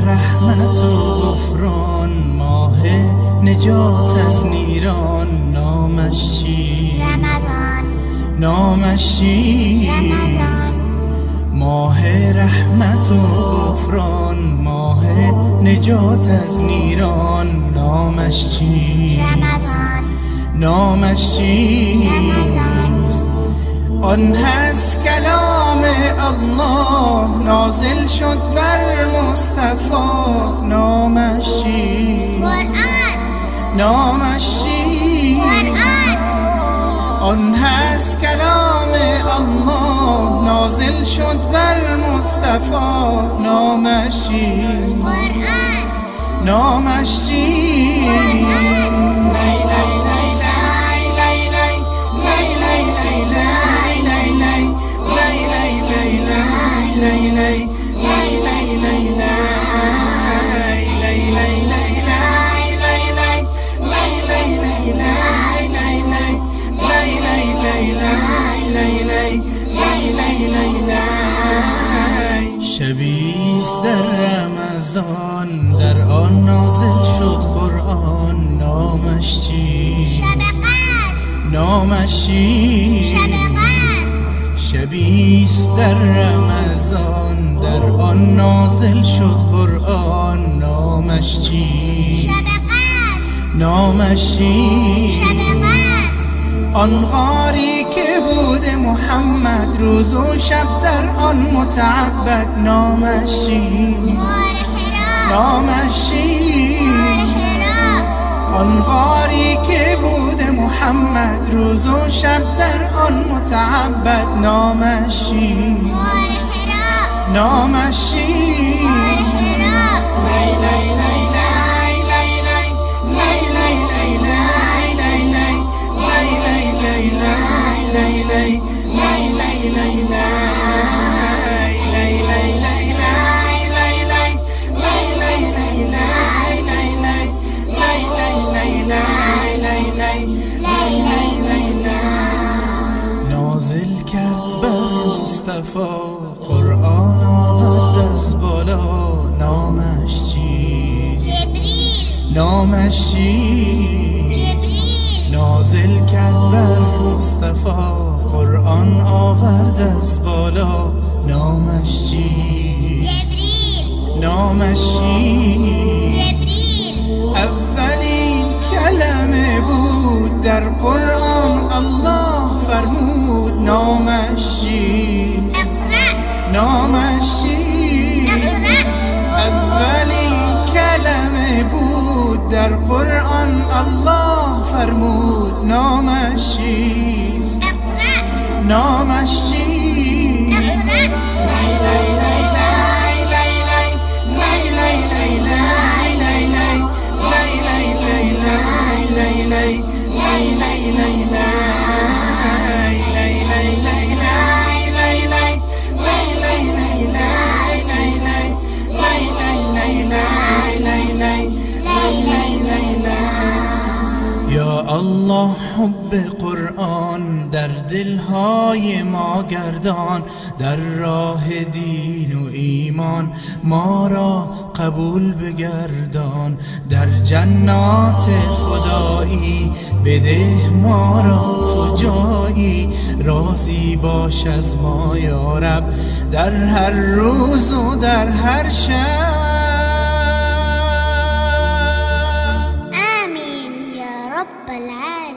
رحمت و غفران، ماه نجات از نیران، نامش چی؟ رمضان. نامش چی؟ رمضان. ماه رحمت و غفران، ماه نجات از نیران، نامش چی؟ رمضان. نامش چی؟ رمضان. آن هست کلام الله نازل شد بر مصطفی، نامش چی؟ قرآن. نامش چی؟ قرآن. آن هست کلام الله نازل شد بر مصطفی، نامش چی؟ قرآن. نامش چی؟ شبیست در رمضان، در آن نازل شد قرآن، نامش چی؟ شب قدر. نامش چی؟ شب قدر. شبیست در رمضان، در آن نازل شد قرآن، نامش چی؟ شب قدر. نامش چی؟ شب قدر. آن غاری که بود محمد، روز و شب در آن متعبد، نامش چی؟ غار حرا. نامش چی؟ غار حرا. آن غاری که بود محمد، روز و شب در آن متعبد، نامش چی؟ غار حرا. نامش چی؟ غار حرا. نازل کرد بر مصطفی، قرآن آورد از بالا، نامش چیست؟ جبریل. نامش چیست؟ جبریل. نازل کرد بر مصطفی، قرآن آورد از بالا، نامش چیست؟ جبریل. نامش چیست؟ جبریل. اولین کلمه بود در قرآن، الله فرمود، نامش چیست؟ اقرأ. نامش چیست؟ اقرأ. اولین کلمه بود در قرآن، الله فرمود، نامش چیست؟ اقرأ. نامش چیست؟ اقرأ. یا الله حب قرآن در دلهای ما گردان، در راه دین و ایمان ما را قبول بگردان، در جنات خدایی بده ما را تو جایی، راضی باش از ما یا رب در هر روز و در هر شب. آمين يا رب العالمين.